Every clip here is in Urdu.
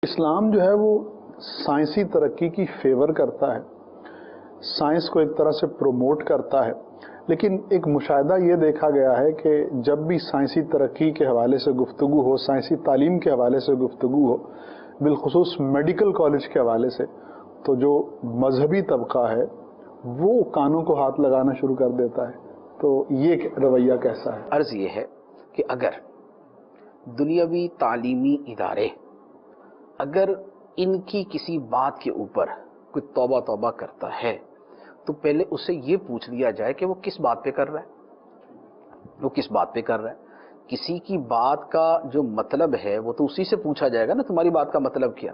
اسلام جو ہے وہ سائنسی ترقی کی فیور کرتا ہے، سائنس کو ایک طرح سے پروموٹ کرتا ہے، لیکن ایک مشاہدہ یہ دیکھا گیا ہے کہ جب بھی سائنسی ترقی کے حوالے سے گفتگو ہو، سائنسی تعلیم کے حوالے سے گفتگو ہو، بالخصوص میڈیکل کالج کے حوالے سے، تو جو مذہبی طبقہ ہے وہ کانوں کو ہاتھ لگانا شروع کر دیتا ہے۔ تو یہ رویہ کیسا ہے؟ عرض یہ ہے کہ اگر دنیاوی تعلیمی ادارے اگر ان کی کسی بات کے اوپر کوئی توبہ کرتا ہے تو پہلے اسے یہ پوچھ لیا جائے کہ وہ کس بات پہ کر رہا ہے، وہ کس بات پہ کر رہا ہے۔ کسی کی بات کا جو مطلب ہے وہ تو اسی سے پوچھا جائے گا نا، تمہاری بات کا مطلب کیا۔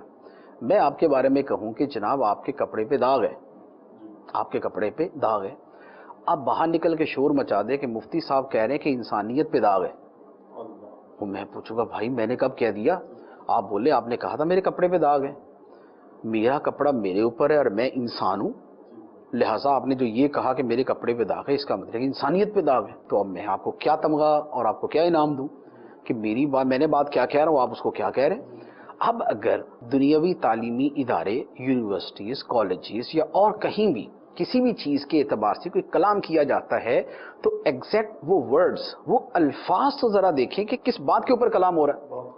میں آپ کے بارے میں کہوں کہ جناب آپ کے کپڑے پہ داغ ہے، آپ کے کپڑے پہ داغ ہے، آپ باہر نکل کے شور مچا دے کہ مفتی صاحب کہہ رہے ہیں کہ انسانیت پہ داغ ہے، وہ میں پوچھوں گا بھائی میں نے کب کہہ دیا؟ آپ بولے آپ نے کہا تھا میرے کپڑے پہ داغ ہے، میرا کپڑا میرے اوپر ہے اور میں انسان ہوں، لہٰذا آپ نے جو یہ کہا کہ میرے کپڑے پہ داغ ہے اس کا مطلب کہ انسانیت پہ داغ ہے۔ تو اب میں آپ کو کیا تمغہ اور آپ کو کیا انعام دوں کہ میری بات، میں نے بات کیا کہہ رہا ہوں آپ اس کو کیا کہہ رہے ہیں۔ اب اگر دنیاوی تعلیمی ادارے، یونیورسٹیز، کالجز یا اور کہیں بھی کسی بھی چیز کے اعتبار سے کوئی کلام کیا جاتا ہے تو ایگزیکٹ وہ ورڈز، وہ الفاظ تو ذرا دیکھیں کہ کس بات کے اوپر کلام ہو رہا ہے۔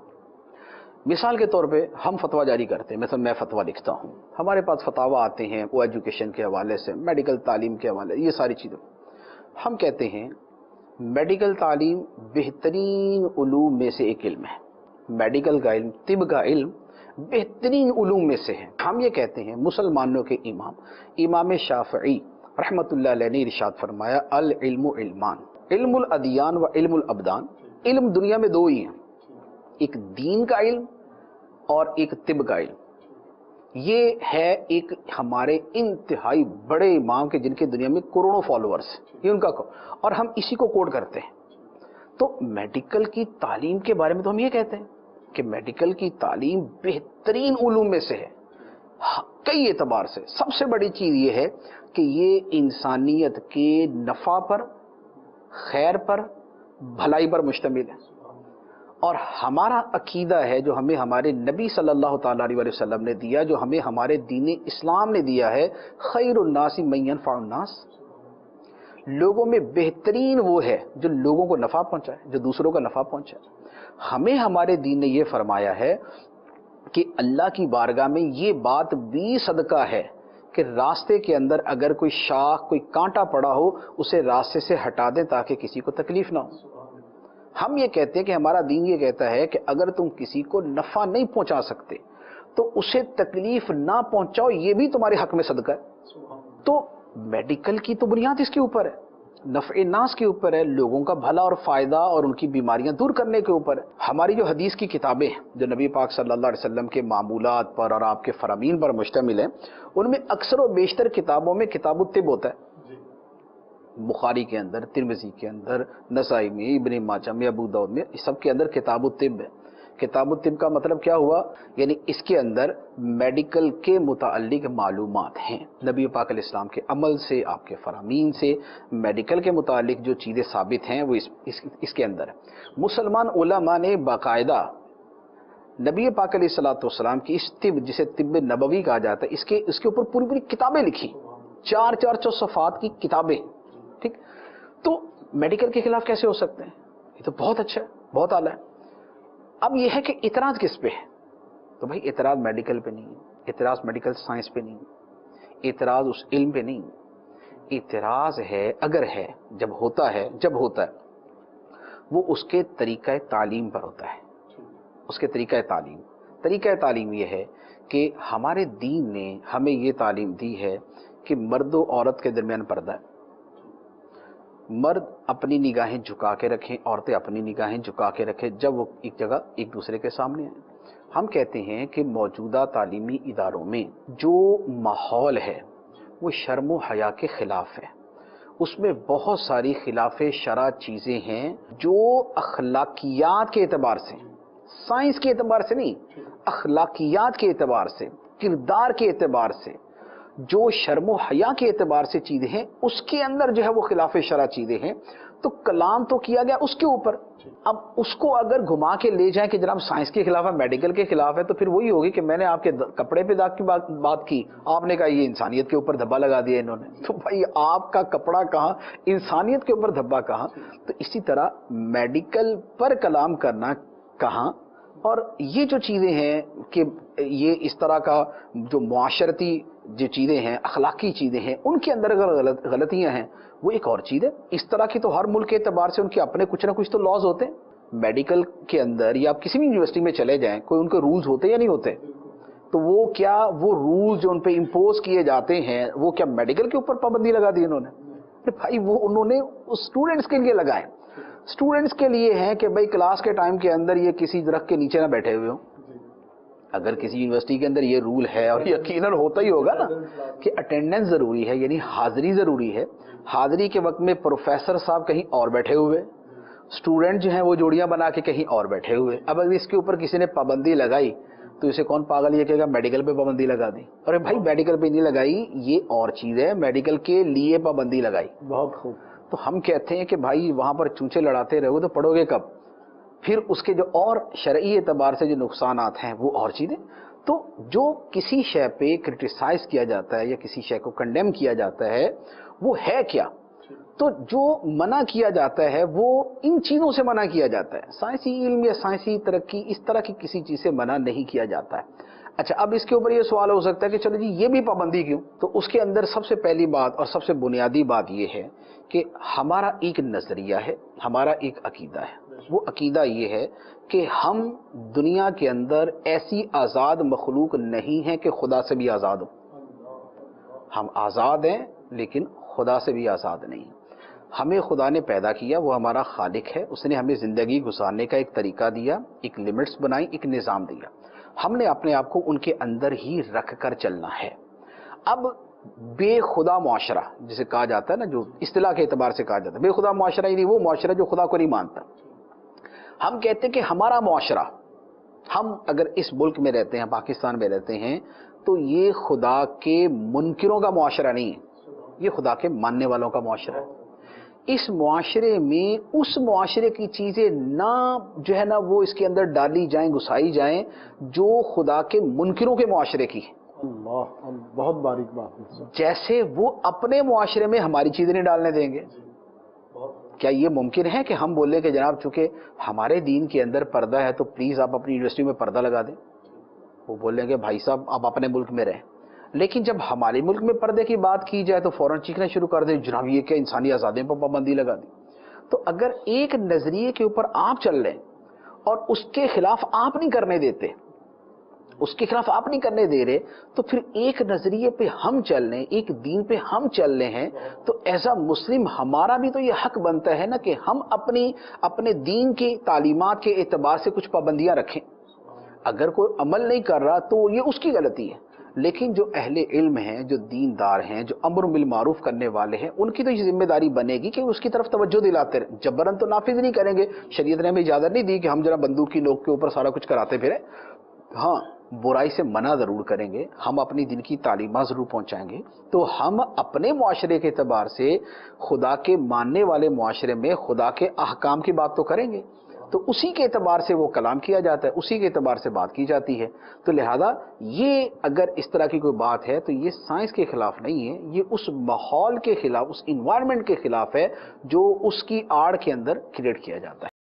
مثال کے طور پہ ہم فتویٰ جاری کرتے ہیں، مثلا میں فتویٰ لکھتا ہوں، ہمارے پاس فتاویٰ آتے ہیں وہ ایجوکیشن کے حوالے سے، میڈیکل تعلیم کے حوالے، یہ ساری چیزیں ہم کہتے ہیں میڈیکل تعلیم بہترین علوم میں سے ایک علم ہے، میڈیکل کا علم، طب کا علم بہترین علوم میں سے ہے۔ ہم یہ کہتے ہیں مسلمانوں کے امام شافعی رحمت اللہ علیہ نے ارشاد فرمایا العلم علمان، علم الادیان و علم الابدان، علم دنیا میں دو ہی ہیں، ایک دین کا علم اور ایک طب کا علم۔ یہ ہے ایک ہمارے انتہائی بڑے امام کے جن کے دنیا میں کروڑوں فالوورز ہیں، یہ ان کا اور ہم اسی کو کوٹ کرتے ہیں۔ تو میڈیکل کی تعلیم کے بارے میں تو ہم یہ کہتے ہیں کہ میڈیکل کی تعلیم بہترین علوم میں سے ہے کئی اعتبار سے۔ سب سے بڑی چیز یہ ہے کہ یہ انسانیت کے نفع پر، خیر پر، بھلائی پر مشتمل ہے، اور ہمارا عقیدہ ہے جو ہمیں ہمارے نبی صلی اللہ تعالیٰ علیہ وسلم نے دیا، جو ہمیں ہمارے دین اسلام نے دیا ہے، خیر الناس من ینفع الناس، لوگوں میں بہترین وہ ہے جو لوگوں کو نفع پہنچائے، جو دوسروں کو نفع پہنچائے۔ ہمیں ہمارے دین نے یہ فرمایا ہے کہ اللہ کی بارگاہ میں یہ بات بھی صدقہ ہے کہ راستے کے اندر اگر کوئی شاخ، کوئی کانٹا پڑا ہو اسے راستے سے ہٹا دیں تاکہ کسی کو تکلیف نہ ہو۔ ہم یہ کہتے ہیں کہ ہمارا دین یہ کہتا ہے کہ اگر تم کسی کو نفع نہیں پہنچا سکتے تو اسے تکلیف نہ پہنچاؤ، یہ بھی تمہارے حق میں صدقہ ہے۔ تو میڈیکل کی تو بنیاد اس کے اوپر ہے، نفع ناس کے اوپر ہے، لوگوں کا بھلا اور فائدہ اور ان کی بیماریاں دور کرنے کے اوپر ہے۔ ہماری جو حدیث کی کتابیں جو نبی پاک صلی اللہ علیہ وسلم کے معمولات پر اور آپ کے فرامین پر مشتمل ہیں، ان میں اکثر و بیشتر کتابوں میں کتاب الطب ہوتا ہے، بخاری کے اندر، ترمذی کے اندر، نسائی میں، ابن ماجہ میں، ابو داؤد میں، سب کے اندر کتاب الطب ہے۔ کتاب الطب کا مطلب کیا ہوا؟ یعنی اس کے اندر میڈیکل کے متعلق معلومات ہیں، نبی پاک علیہ السلام کے عمل سے، آپ کے فرامین سے میڈیکل کے متعلق جو چیزیں ثابت ہیں وہ اس کے اندر ہے۔ مسلمان علماء نے باقاعدہ نبی پاک علیہ الصلوۃ والسلام کی اس طب، جسے طب نبوی کہا جاتا ہے، اس کے اوپر پوری کتابیں لکھی، 400 صفحات کی کتابیں، ٹھیک۔ تو میڈیکل کے خلاف کیسے ہو سکتے ہیں؟ یہ تو بہت اچھا ہے، بہت اعلیٰ ہے۔ اب یہ ہے کہ اعتراض کس پہ ہے؟ تو بھائی اعتراض میڈیکل پہ نہیں ہے، اعتراض میڈیکل سائنس پہ نہیں ہے، اعتراض اس علم پہ نہیں ہے، اعتراض ہے اگر ہے، جب ہوتا ہے وہ اس کے طریقہ تعلیم پر ہوتا ہے، اس کے طریقہ تعلیم یہ ہے کہ ہمارے دین نے ہمیں یہ تعلیم دی ہے کہ مرد و عورت کے درمیان پردہ ہے، مرد اپنی نگاہیں جھکا کے رکھیں، عورتیں اپنی نگاہیں جھکا کے رکھیں جب وہ ایک جگہ ایک دوسرے کے سامنے آئیں۔ ہم کہتے ہیں کہ موجودہ تعلیمی اداروں میں جو ماحول ہے وہ شرم و حیا کے خلاف ہے، اس میں بہت ساری خلاف شرع چیزیں ہیں جو اخلاقیات کے اعتبار سے، سائنس کے اعتبار سے نہیں، اخلاقیات کے اعتبار سے، کردار کے اعتبار سے، جو شرم و حیا کے اعتبار سے چیزیں ہیں اس کے اندر جو ہے وہ خلاف شرع چیزیں ہیں۔ تو کلام تو کیا گیا اس کے اوپر. اب اس کو اگر گھما کے لے جائیں کہ جناب سائنس کے خلاف ہے، میڈیکل کے خلاف ہے، تو پھر وہی ہوگی کہ میں نے آپ کے کپڑے پہ داغ کی بات کی، آپ نے کہا یہ انسانیت کے اوپر دھبا لگا دیا انہوں نے. تو بھائی آپ کا کپڑا کہاں، انسانیت کے اوپر دھبا کہاں؟ تو اسی طرح میڈیکل پر کلام کرنا کہاں. اور یہ جو چیزیں ہیں کہ یہ اس طرح کا جو معاشرتی جو چیزیں ہیں، اخلاقی چیزیں ہیں، ان کے اندر اگر غلطیاں ہیں وہ ایک اور چیز ہے. اس طرح کی تو ہر ملک کے اعتبار سے ان کے اپنے کچھ نہ کچھ تو لاز ہوتے ہیں. میڈیکل کے اندر یا آپ کسی بھی یونیورسٹی میں چلے جائیں، کوئی ان کے رولز ہوتے یا نہیں ہوتے؟ تو وہ کیا وہ رولز جو ان پہ امپوز کیے جاتے ہیں وہ کیا میڈیکل کے اوپر پابندی لگا دی انہوں نے؟ بھائی وہ انہوں نے اسٹوڈنٹس کے لیے لگائے. اسٹوڈنٹس کے لیے ہیں کہ بھائی کلاس کے ٹائم کے اندر یہ کسی درخت کے نیچے نہ بیٹھے ہوئے ہوں. اگر کسی یونیورسٹی کے اندر یہ رول ہے، اور یقیناً ہوتا ہی ہوگا نا، کہ اٹینڈنس ضروری ہے، یعنی حاضری ضروری ہے. حاضری کے وقت میں پروفیسر صاحب کہیں اور بیٹھے ہوئے، اسٹوڈنٹ جو ہیں وہ جوڑیاں بنا کے کہیں اور بیٹھے ہوئے. اب اگر اس کے اوپر کسی نے پابندی لگائی تو اسے کون پاگل یہ کہے گا میڈیکل پہ پابندی لگا دی؟ ارے بھائی میڈیکل پہ نہیں لگائی، یہ اور چیز ہے، میڈیکل کے لیے پابندی لگائی. بہت خوب. تو ہم کہتے ہیں کہ بھائی وہاں پر چونچے لڑاتے رہو تو پڑھو گے کب؟ پھر اس کے جو اور شرعی اعتبار سے جو نقصانات ہیں وہ اور چیزیں. تو جو کسی شے پہ کرٹیسائز کیا جاتا ہے یا کسی شے کو کنڈیم کیا جاتا ہے وہ ہے کیا؟ تو جو منع کیا جاتا ہے وہ ان چیزوں سے منع کیا جاتا ہے. سائنسی علم یا سائنسی ترقی اس طرح کی کسی چیز سے منع نہیں کیا جاتا ہے. اچھا اب اس کے اوپر یہ سوال ہو سکتا ہے کہ چلو جی یہ بھی پابندی کیوں؟ تو اس کے اندر سب سے پہلی بات اور سب سے بنیادی بات یہ ہے کہ ہمارا ایک نظریہ ہے، ہمارا ایک عقیدہ ہے. وہ عقیدہ یہ ہے کہ ہم دنیا کے اندر ایسی آزاد مخلوق نہیں ہے کہ خدا سے بھی آزاد ہو. ہم آزاد ہیں لیکن خدا سے بھی آزاد نہیں. ہمیں خدا نے پیدا کیا، وہ ہمارا خالق ہے، اس نے ہمیں زندگی گزارنے کا ایک طریقہ دیا، ایک لمٹس بنائی، ایک نظام دیا. ہم نے اپنے آپ کو ان کے اندر ہی رکھ کر چلنا ہے. اب بے خدا معاشرہ جسے کہا جاتا ہے نا، جو اصطلاح کے اعتبار سے کہا جاتا ہے بے خدا معاشرہ، یعنی وہ معاشرہ جو خدا کو نہیں مانتا. ہم کہتے ہیں کہ ہمارا معاشرہ، ہم اگر اس ملک میں رہتے ہیں، پاکستان میں رہتے ہیں، تو یہ خدا کے منکروں کا معاشرہ نہیں ہے، یہ خدا کے ماننے والوں کا معاشرہ ہے. اس معاشرے میں اس معاشرے کی چیزیں نہ جو ہے نا وہ اس کے اندر ڈالی جائیں، گھسائی جائیں جو خدا کے منکروں کے معاشرے کی. اللہ، بہت باریک بات ہے. جیسے وہ اپنے معاشرے میں ہماری چیزیں نہیں ڈالنے دیں گے. کیا یہ ممکن ہے کہ ہم بولیں کہ جناب چونکہ ہمارے دین کے اندر پردہ ہے تو پلیز آپ اپنی یونیورسٹی میں پردہ لگا دیں؟ وہ بولیں گے بھائی صاحب آپ اپنے ملک میں رہیں. لیکن جب ہمارے ملک میں پردے کی بات کی جائے تو فوراً چیخنا شروع کر دیں جناب یہ کہ انسانی آزادیوں پر پابندی لگا دی. تو اگر ایک نظریے کے اوپر آپ چل رہے ہیں اور اس کے خلاف آپ نہیں کرنے دیتے، اس کے خلاف آپ نہیں کرنے دے رہے، تو پھر ایک نظریے پہ ہم چل رہے ہیں، ایک دین پہ ہم چل رہے ہیں، تو ایز اے مسلم ہمارا بھی تو یہ حق بنتا ہے نا کہ ہم اپنے دین کی تعلیمات کے اعتبار سے کچھ پابندیاں رکھیں. اگر کوئی عمل نہیں کر رہا تو یہ اس کی غلطی ہے. لیکن جو اہل علم ہیں، جو دیندار ہیں، جو امر بالمعروف کرنے والے ہیں، ان کی تو یہ ذمہ داری بنے گی کہ اس کی طرف توجہ دلاتے رہیں. جبرن تو نافذ نہیں کریں گے. شریعت نے ہمیں اجازت نہیں دی کہ ہم ذرا بندوق کی نوک کے اوپر سارا کچھ کراتے پھریں. ہاں برائی سے منع ضرور کریں گے، ہم اپنی دین کی تعلیمات ضرور پہنچائیں گے. تو ہم اپنے معاشرے کے اعتبار سے خدا کے ماننے والے معاشرے میں خدا کے احکام کی بات تو کریں گے. تو اسی کے اعتبار سے وہ کلام کیا جاتا ہے، اسی کے اعتبار سے بات کی جاتی ہے. تو لہذا یہ اگر اس طرح کی کوئی بات ہے تو یہ سائنس کے خلاف نہیں ہے، یہ اس ماحول کے خلاف، اس انوائرمنٹ کے خلاف ہے جو اس کی آڑ کے اندر کریٹ کیا جاتا ہے.